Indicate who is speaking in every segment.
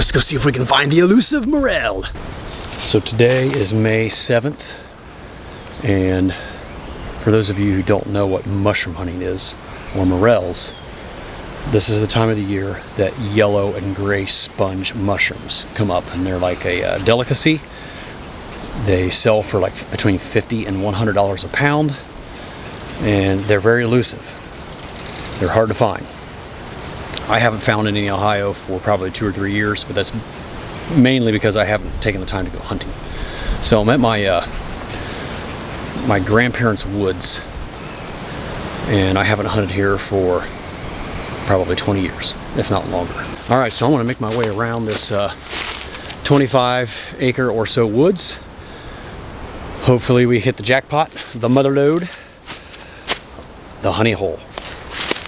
Speaker 1: Let's go see if we can find the elusive morel. So today is May 7th, and for those of you who don't know what mushroom hunting is, or morels, this is the time of the year that yellow and gray sponge mushrooms come up, and they're like a delicacy. They sell for like between $50 and $100 a pound, and they're very elusive. They're hard to find. I haven't found any in Ohio for probably 2 or 3 years, but that's mainly because I haven't taken the time to go hunting. So I'm at my grandparents' woods, and I haven't hunted here for probably 20 years, if not longer. All right, so I'm gonna make my way around this 25 acre or so woods. Hopefully we hit the jackpot, the mother lode, the honey hole.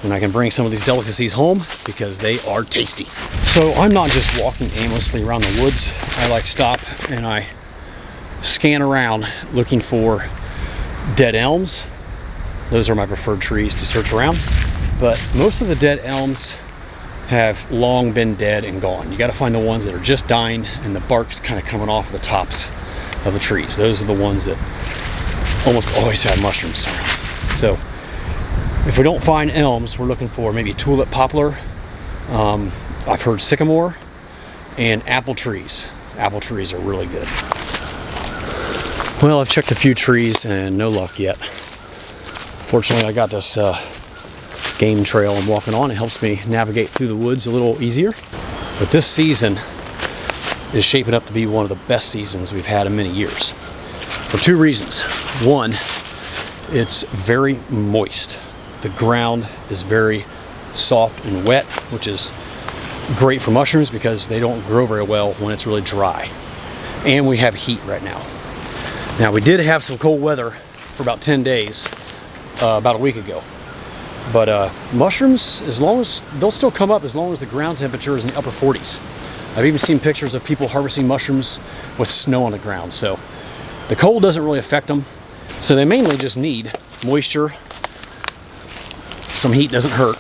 Speaker 1: And I can bring some of these delicacies home because they are tasty. So I'm not just walking aimlessly around the woods. I like stop and I scan around looking for dead elms. Those are my preferred trees to search around. But most of the dead elms have long been dead and gone. You got to find the ones that are just dying and the bark's kind of coming off the tops of the trees. Those are the ones that almost always have mushrooms around. So if we don't find elms, we're looking for maybe tulip poplar. I've heard sycamore and apple trees. Apple trees are really good. Well, I've checked a few trees and no luck yet. Fortunately, I got this game trail I'm walking on. It helps me navigate through the woods a little easier. But this season is shaping up to be one of the best seasons we've had in many years. For 2 reasons. One, it's very moist. The ground is very soft and wet, which is great for mushrooms because they don't grow very well when it's really dry. And we have heat right now. Now, we did have some cold weather for about 10 days, about a week ago. But mushrooms, as long as they'll still come up as long as the ground temperature is in the upper 40s. I've even seen pictures of people harvesting mushrooms with snow on the ground. So the cold doesn't really affect them. So they mainly just need moisture. Some heat doesn't hurt,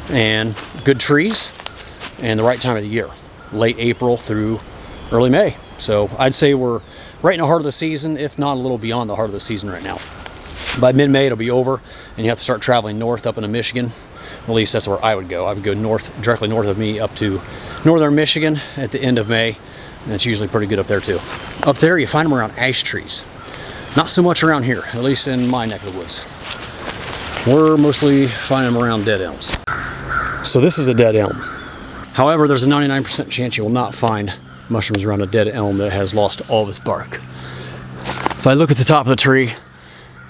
Speaker 1: and good trees, and the right time of the year, late April through early May. So I'd say we're right in the heart of the season, if not a little beyond the heart of the season right now. By mid-May, it'll be over, and you have to start traveling north up into Michigan. At least that's where I would go. I would go north, directly north of me, up to northern Michigan at the end of May, and it's usually pretty good up there too. Up there, you find them around ash trees. Not so much around here, at least in my neck of the woods. We're mostly finding them around dead elms. So this is a dead elm. However, there's a 99% chance you will not find mushrooms around a dead elm that has lost all of its bark. If I look at the top of the tree,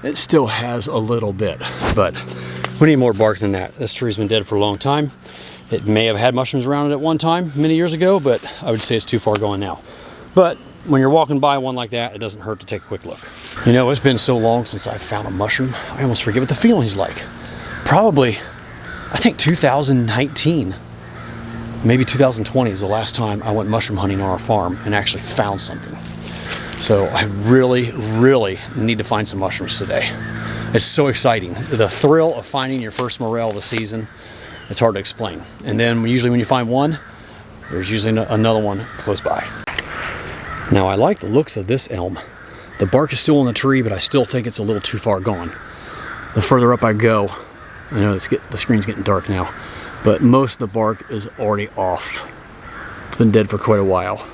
Speaker 1: it still has a little bit, but we need more bark than that. This tree's been dead for a long time. It may have had mushrooms around it at one time, many years ago, but I would say it's too far gone now. But when you're walking by one like that, it doesn't hurt to take a quick look. You know, it's been so long since I found a mushroom, I almost forget what the feeling's like. Probably, I think 2019, maybe 2020 is the last time I went mushroom hunting on our farm and actually found something. So I really, really need to find some mushrooms today. It's so exciting. The thrill of finding your first morel of the season, it's hard to explain. And then usually when you find one, there's usually another one close by. Now, I like the looks of this elm. The bark is still on the tree, but I still think it's a little too far gone. The further up I go, I know the screen's getting dark now, but most of the bark is already off. It's been dead for quite a while.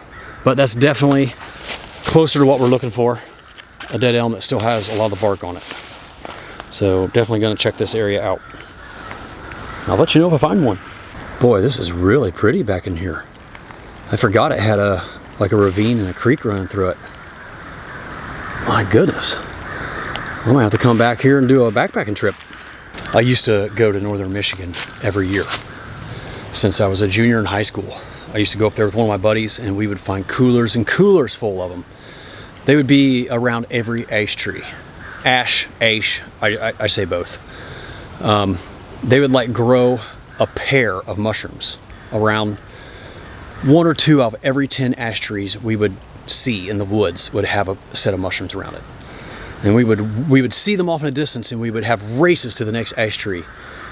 Speaker 1: But that's definitely closer to what we're looking for, a dead elm that still has a lot of the bark on it. So definitely gonna check this area out. I'll let you know if I find one. Boy, this is really pretty back in here. I forgot it had like a ravine and a creek running through it. My goodness. I'm gonna have to come back here and do a backpacking trip. I used to go to northern Michigan every year since I was a junior in high school. I used to go up there with one of my buddies and we would find coolers and coolers full of them. They would be around every ash tree. Ash, I say both. They would like grow a pair of mushrooms around 1 or 2 out of every 10 ash trees we would see in the woods would have a set of mushrooms around it. And we would see them off in a distance and we would have races to the next ash tree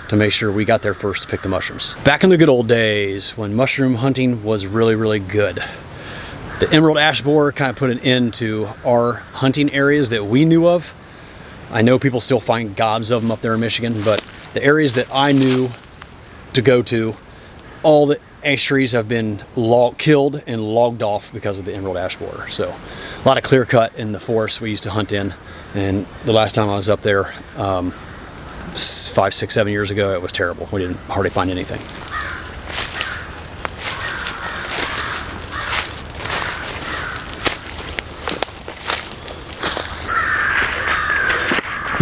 Speaker 1: to make sure we got there first to pick the mushrooms. Back in the good old days when mushroom hunting was really, really good, the emerald ash borer kind of put an end to our hunting areas that we knew of. I know people still find gobs of them up there in Michigan, but the areas that I knew to go to, all the ash trees have been killed and logged off because of the emerald ash borer. So a lot of clear cut in the forest we used to hunt in. And the last time I was up there, 5, 6, 7 years ago, it was terrible. We didn't hardly find anything.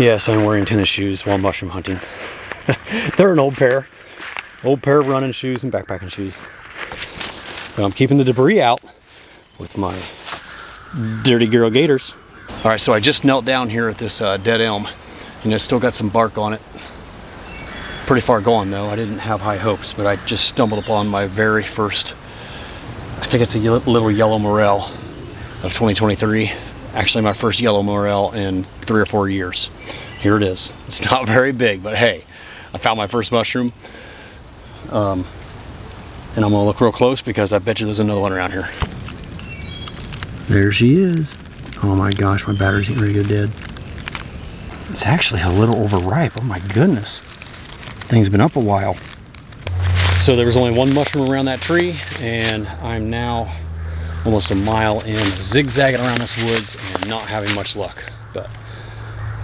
Speaker 1: Yes, I'm wearing tennis shoes while mushroom hunting. They're an old pair of running shoes and backpacking shoes. But I'm keeping the debris out with my Dirty Girl Gators. All right, so I just knelt down here at this dead elm, and it's still got some bark on it. Pretty far gone though. I didn't have high hopes, but I just stumbled upon my very first, I think it's a little yellow morel of 2023. Actually my first yellow morel in 3 or 4 years. Here it is. It's not very big, but hey, I found my first mushroom. And I'm gonna look real close because I bet you there's another one around here. There she is. Oh my gosh, my battery's getting ready to go dead. It's actually a little overripe. Oh my goodness. Thing's been up a while. So there was only one mushroom around that tree, and I'm now almost a mile in, zigzagging around this woods and not having much luck. But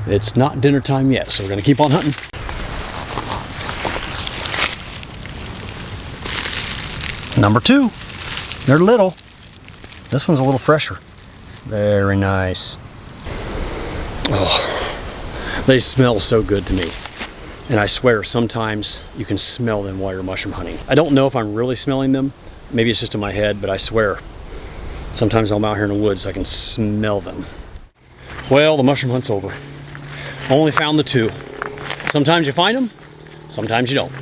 Speaker 1: it's not dinner time yet, so we're gonna keep on hunting. Number 2. They're little. This one's a little fresher. Very nice. Oh, they smell so good to me. And I swear, sometimes you can smell them while you're mushroom hunting. I don't know if I'm really smelling them. Maybe it's just in my head, but I swear, sometimes I'm out here in the woods, I can smell them. Well, the mushroom hunt's over. Only found the 2. Sometimes you find them, sometimes you don't.